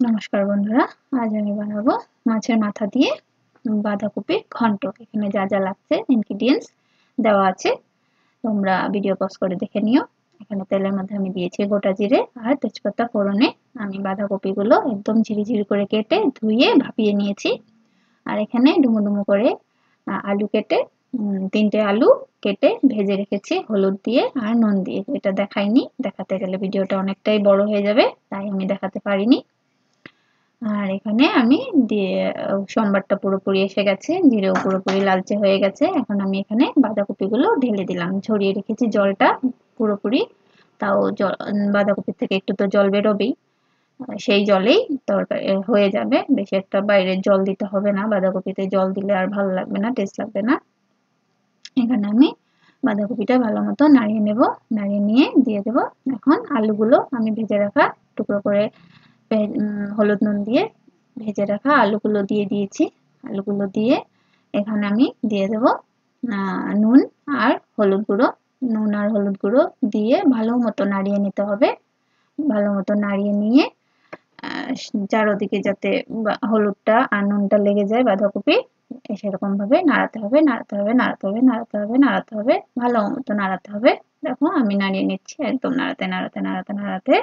নমস্কার বন্ধুরা, আজ আমি বানাবো মাছের মাথা দিয়ে বাঁধাকপির ঘন্ট। এখানে যা যা লাগছে ইনগ্রিডিয়েন্টস দেওয়া আছে, তোমরা ভিডিও পজ করে দেখে নিও। এখানে তেলের মধ্যে আমি দিয়েছি গোটা জিরে আর তেজপাতা ফোড়নে। আমি বাঁধাকপিগুলো একদম ঝিরিঝিরি করে কেটে ধুয়ে ভাপিয়ে নিয়েছি। আর এখানে ডুমো ডুমো করে আলু কেটে 3টে আলু কেটে ভেজে রেখেছি হলুদ দিয়ে আর নুন দিয়ে। এটা দেখাইনি, দেখাতে গেলে ভিডিওটা অনেকটাই বড় হয়ে যাবে, তাই আমি দেখাতে পারিনি। আর এখানে আমি দিয়ে সম্বারটা পুরোপুরি এসে গেছে, জিরেও পুরোপুরি লালচে হয়ে গেছে। এখন আমি এখানে বাঁধাকপিগুলো ঢেলে দিলাম, ঝরিয়ে রেখেছি জলটা পুরোপুরি। তাও বাঁধাকপির থেকে একটু তো জল বেরোবেই, সেই জলেই তরকারি হয়ে যাবে। বেশি একটা বাইরের জল দিতে হবে না, বাঁধাকপিতে জল দিলে আর ভালো লাগবে না, টেস্ট লাগবে না। এখানে আমি বাঁধাকপিটা ভালো মতো নাড়িয়ে নেব, নাড়িয়ে নিয়ে দিয়ে দেব এখন আলুগুলো। আমি ভেজে রাখা টুকরো করে হলুদ নুন দিয়ে ভেজে রাখা আলুগুলো দিয়ে দিয়েছি। আলুগুলো দিয়ে এখানে আমি দিয়ে দেব নুন আর হলুদ গুঁড়ো। নুন আর হলুদ গুঁড়ো দিয়ে ভালো মতো নাড়িয়ে নিতে হবে। ভালো মতো নাড়িয়ে নিয়ে চারোদিকে যাতে হলুদটা আর নুনটা লেগে যায় বাঁধাকপি, সেরকম ভাবে নাড়াতে হবে, নাড়াতে হবে, নাড়াতে হবে, নাড়াতে হবে, নাড়াতে হবে, ভালো মতো নাড়াতে হবে। দেখো আমি নাড়িয়ে নিচ্ছি, একদম নাড়াতে নাড়াতে নাড়াতে নাড়াতে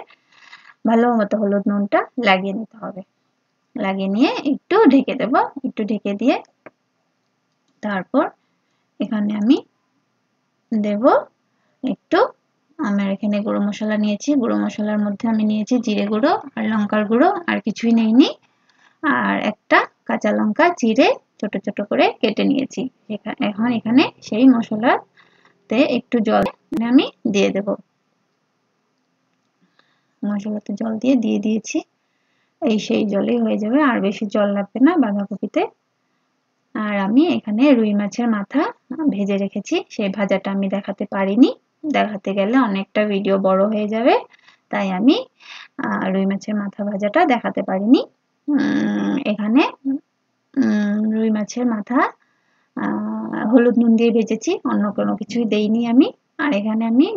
ভালো মতো হলুদ নুনটা লাগিয়ে নিতে হবে। লাগিয়ে নিয়ে একটু ঢেকে দেব, একটু ঢেকে দিয়ে তারপর এখানে আমি দেব একটু, আমার এখানে গুঁড়ো মশলা নিয়েছি। গুঁড়ো মশলার মধ্যে আমি নিয়েছি জিরে গুঁড়ো আর লঙ্কার গুঁড়ো, আর কিছুই নেইনি। আর একটা কাঁচা লঙ্কা চিড়ে ছোট ছোট করে কেটে নিয়েছি। এখন এখানে সেই মশলাতে একটু জল আমি দিয়ে দেব। মশলাতে জল দিয়ে দিয়েছি, এই সেই জলেই হয়ে যাবে, আর বেশি জল লাগবে না বাঁধাকপিতে। আর আমি এখানে রুই মাছের মাথা ভেজে রেখেছি, সেই ভাজাটা আমি দেখাতে পারিনি, দেখাতে গেলে অনেকটা ভিডিও বড় হয়ে যাবে, তাই আমি রুই মাছের মাথা ভাজাটা দেখাতে পারিনি। এখানে রুই মাছের মাথা হলুদ নুন দিয়ে ভেজেছি, অন্য কোনো কিছুই দেইনি আমি। আর এখানে আমি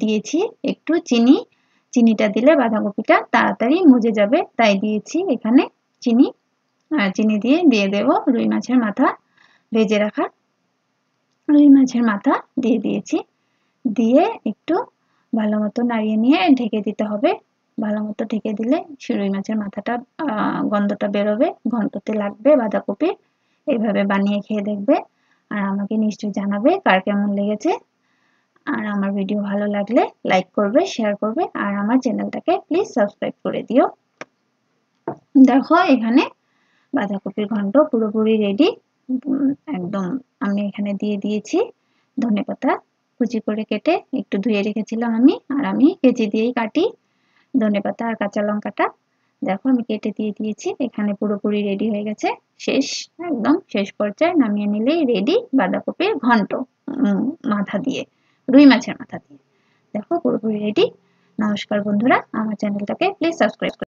দিয়েছি একটু চিনি। চিনিটা দিলে বাঁধাকপিটা তাড়াতাড়ি মজে যাবে, তাই দিয়েছি এখানে চিনি। আর চিনি দিয়ে দেব রুই মাছের মাথা, ভেজে রাখা রুই মাছের মাথা দিয়ে দিয়েছি। দিয়ে একটু ভালো মতো নাড়িয়ে নিয়ে ঢেকে দিতে হবে। ভালো মতো ঢেকে দিলে রুই মাছের মাথাটা গন্ধটা বেরোবে, ঘন্টতে লাগবে বাঁধাকপি। এইভাবে বানিয়ে খেয়ে দেখবে, আর আমাকে নিশ্চয়ই জানাবে কার কেমন লেগেছে। আর আমার ভিডিও ভালো লাগলে লাইক করবে, শেয়ার করবে, আর আমার চ্যানেলটাকে প্লিজ সাবস্ক্রাইব করে দিও। দেখো এখানে বাঁধাকপির ঘন্ট পুরোপুরি রেডি, একদম। আমি এখানে দিয়ে দিয়েছি ধনেপাতা কুচি করে কেটে একটু ধুয়ে রেখেছিলাম আমি, আর আমি কেচি দিয়েই কাটি ধনেপাতা আর কাঁচা লঙ্কাটা। দেখো আমি কেটে দিয়ে দিয়েছি, এখানে পুরোপুরি রেডি হয়ে গেছে। শেষ, একদম শেষ পর্যায়ে নামিয়ে নিলেই রেডি বাঁধাকপির ঘন্ট মাথা দিয়ে, রুই মাছের মাথা দিয়ে। দেখো পুরোপুরি রেডি। নমস্কার বন্ধুরা, আমার চ্যানেলটাকে প্লিজ সাবস্ক্রাইব করুন।